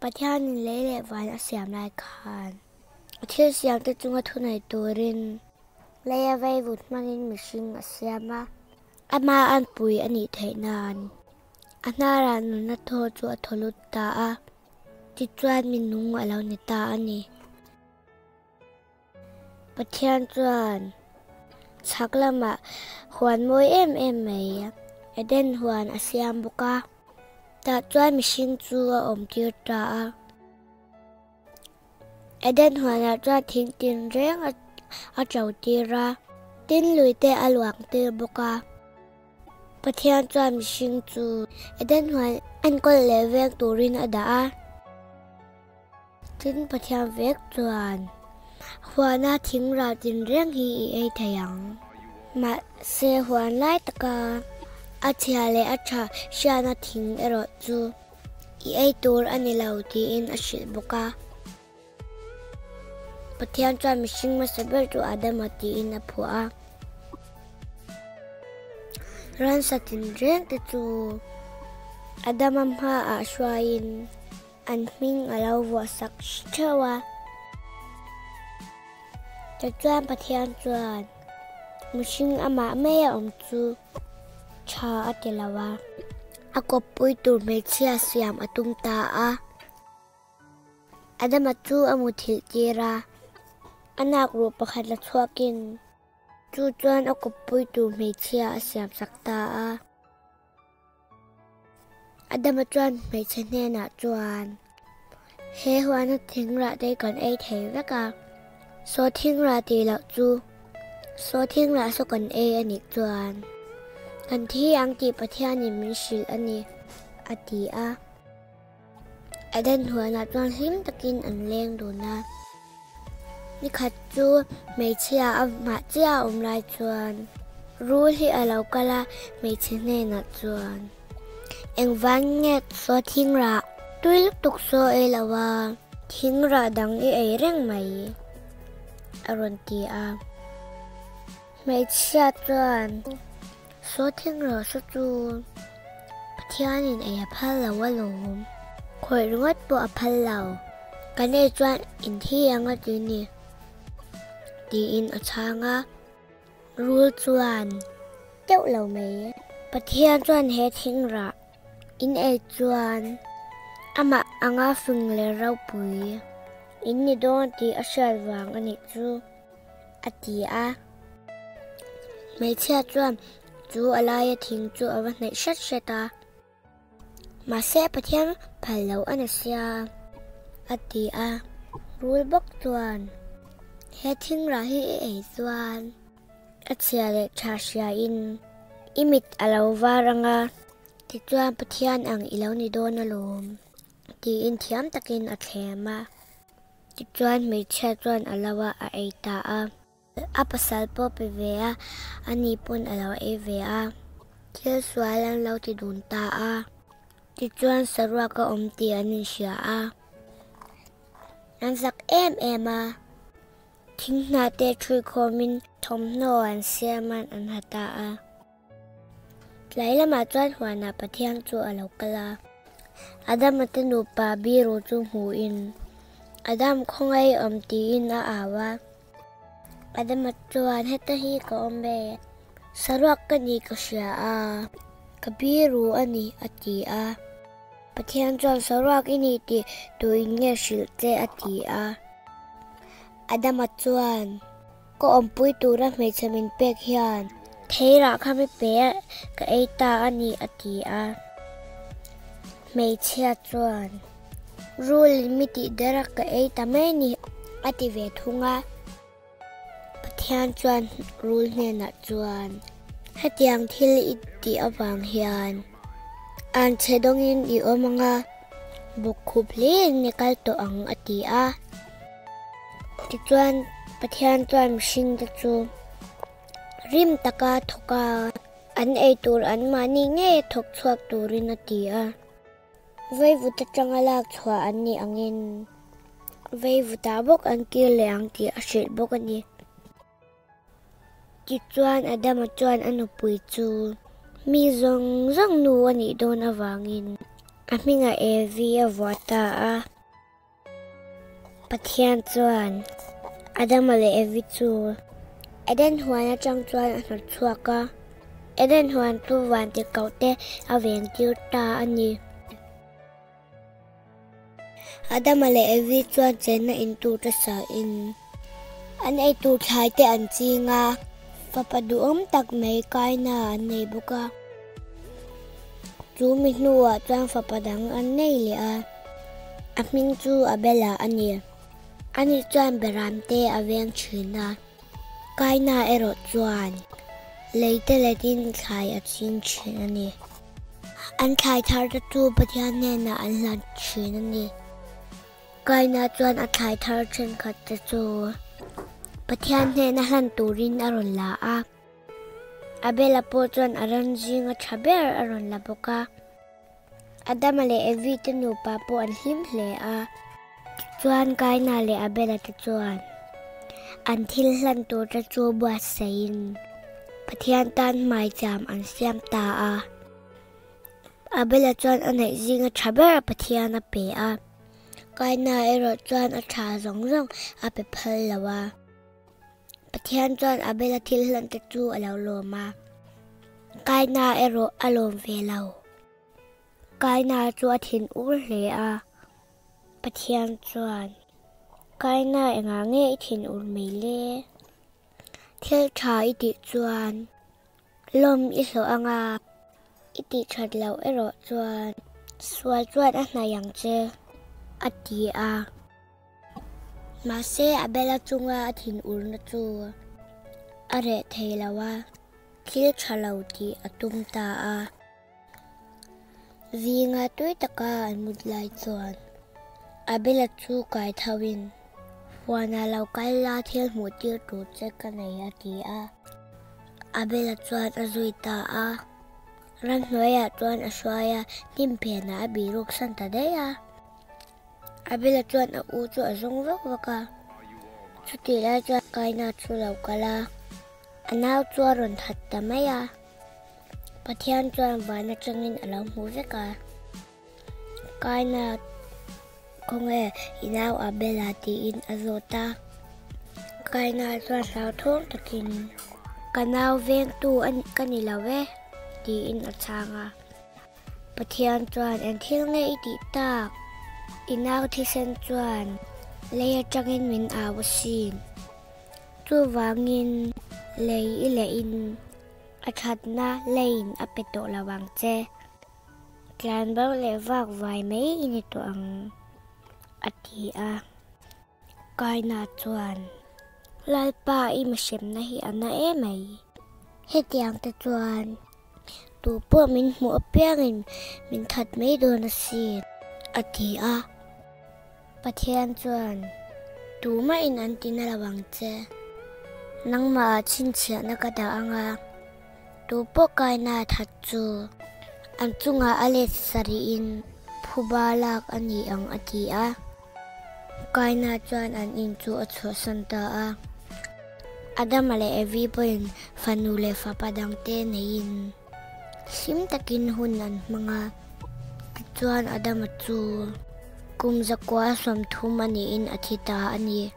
ประเทศนี้เละๆวันเสียมรายคานเที่ยวเสียงแต่จุงทุนในตัวรินเละไว้วุดมันนินมิชิงเสียมาอามาอันปุยอันนี้เทนานอันนารานุนโทจูอัทลุตตาจิตจวนมินุงอลาวนิตาอันนี้ประเทศจวนชักละมาหวนมวยไม่เด่นหวนอาเซียมบุกาแต่จวนมิชิงจูอมติรตาเด่นหวนจวนทิ้งตินเร่งอาเจ้าตีระตินลุยเตอหลวงเตบุกาประเทศจวนมิชิงจูเด่นหวนอันก็เลเวกตูรินอดาตินประเทศเวกจวนหัวหน้าทิ้งราตินเรื่องฮีไอทยังมาเสียหัวไล่ตะกาอาเชียเลอาชาเชียนาทิ้งรถจูไอตัวอันนี้เราที่อินอาชิลบุกาประเทศจวนมิชิงมาสเบอร์ตัวอาดามาที่อินอผัวรันสัตินเรื่องติจูอาดามัมฮาอาชวายินอันมิงอาลาววัวสักเชวาจะจวนประเทศจวนมิชิงอามาไม่ยอมจูชาอัตลาวาอากบปุยตูเมเชียสยามอตุงตาอาดามาจูอามุทิลจีราอนาครูประคัดละชัวกินจูจวนอากบปุยตูเมเชียสยามสักตาอาดามาจวนเมเชเนนาจวนเฮฮวานัดทิ้งระได้ก่อนไอเทวกาโซทิ้งราตีเหล่าจูโซทิ้งราสกันเออันนี้จวนกันที่อังกฤษประเทศนี้มิชิลอันนี้อดีอเดนหัวนัดวันหิมตะกินอันเลี้ยงดูนะนี่ขัดจูไม่เชียอมาเจ้าลายจวนรู้ที่เรากละไม่เชเนนัดจวนเอ็งวันเงตโซทิ้งราด้วยลูกตุกโซเอลาวาทิ้งราดังไอเร่งไหมอรุณตีไม่เชื่อจวนโซทิ้งราสจูประเทศนี้ไอ้พัลลาวลมคอยรู้ว่าตัวพัลลาวกันไอ้จวนอินที่ยังก็จีนี่ดีอินอชางรู้จวนเจ้าเหล่าไม่ประเทศจวนเฮทิ้งราอินไอจวนอามาอังอาฟิงเลเราปุยอินนี่โดนตีอาศัยวางอันนี้จูอดีไม่เชื่อจวนจูอะไรทิ้งจูเอาไว้ในชัดเจตามาเสพประเทศพัลลาวอันนี้เสียอดีรู้บักจวนเฮทิ้งราฮีไอจวนอาเซียเลชาเชียอินอิมิตอาลาวารังที่จวนประเทศอังอิลาวนิโดนอารมณ์ที่อินเทียมตะกินอัดแหมาที่จวนไม่เชื่อจวนอาลาวาไอตาอาภาษาปอเปเวียอันนี้ปุ่นอาลาวเอเวียเที่ยวสวยแล้วเราที่ดูนตาที่จวนสระก็อมตีอันนี้เชียอันสักเอ็มทิ้งนาเตชุยโคมินทมโนอันเสียมันอันหัตาไหลละมาจวนหัวหน้าประเทศจูอาลาวกลาอาดามมัตนูปาบีโรจูหูอินอาดามคงไออมตีอินอาวาอาดามมัจวนเฮตฮีก็อมเบสระกันนี้ก็เชียกบีรูอันนี้อตีประเทศจวนสระกินีตีตัวอินเงชิลเจอตีอาดามมัจวนก็อมปุยตูระเมชมินเปกฮิอันเทระข้าไม่เปะก็ไอตาอันนี้อตีไม่เชื่อจวนรู้ลิมิตเดรักก็ไอตาไม่นี่อติเวทุงประเทศจวนรู้เนี่ยนะจวนให้เตียงที่ลิติอวังเฮียนอันเชดงอินอีโอมังบุกคุบลีนิกัลตัวอังอติที่จวนประเทศจวนชิงตะจูริมตะกาทกาอันไอตัวอันมานี่เงยทกชวกตัวรินอติไว้วุฒิจังอาลักชัวอันนี้อังอินไว้วุฒิบกอันกิเลอังที่อาศัยบกอันนี้จิตจวนอาดามาจวนอันอุปุยจูมีซงนูอันนี้โดนอวังอินอามิงาเอวีอวตา pathian chuan Adam le Evi chu Eden huan atang chuan a hnawt chhuaka Eden huan tu wan ti kaute aveng tir ta ani Adam le Evi chuan chenna in tu ta sa in an ei tu thlai te an chinga Papaduam tak mai kaina an nei buka chu mi hnuwa chuan fapadang an nei le a hming chu abela ani ani chuan beramte aveng thina kaina ero chuan leite letin thlai a chin thin ani an thlai thar ta chu pathian ne na an hlan thin ani kaina chuan a thlai thar then khat ta chu pathian ne na hlan turin aron la a abela po chuan aran jinga thaber aron la boka Adam le Evi te nu pa po an hlim hle a chuan kaina le abela te chuan an thil hlan tur ta chu bua sein pathian tan mai cham an siam ta a abela chuan an nei jinga thaber pathian a pe a kaina ero chuan a tha zong zong a pe phal lawa pathian chuan abela thil hlan te chu alo loma kaina ero alom ve lau kaina chu a thin ur hle a pathian chuan kaina enga nge I thin ur mai le thil tha I ti chuan lom I hlo anga I ti that lau ero chuan sual chuan a hna yang che a ti a ma se abela chunga a thin ur na chu a re thei lawa thil tha lau ti atum ta a Vinga tui taka an mudlai chuan abela chu kai thawin wana lau kai la thil mu tir tu che ka nei a ti a abela chuan a zui ta a ran hnuaiah chuan a hruaia hnim phena a biruk san ta dei a abela chuan a u chu a zong vek vaka chuti lai chuan kaina chu lau kala anau chu a ron that ta mai a pathian chuan vana changin alo hmu veka kaina konge inau abela ti in azota kaina chuan hlau thong takin kanau veng tu an kani lawe ti in achanga pathian chuan en thil nge I ti tak inau thi sen chuan leia changin min awasin chu wangin lei I le in achatna lein apeto lawang che tlan bau le vak vai mai ini to ang ati a kaina chuan lalpa I mashem na hi ana e mai hetiang te chuan tu po min hmu apiangin min that mai do na sin ati a pathian chuan tu ma in an tina lawang che nangma chin chia na ka da anga tu po kaina that chu an chunga ale sari in phubalak ani ang ati a kaina chuan an in chu a chho santa a Adam le Evi poin fanu le fapadang te nein sim takin hun an mga chuan Adam chu kum zakwa som thum ani in athita ani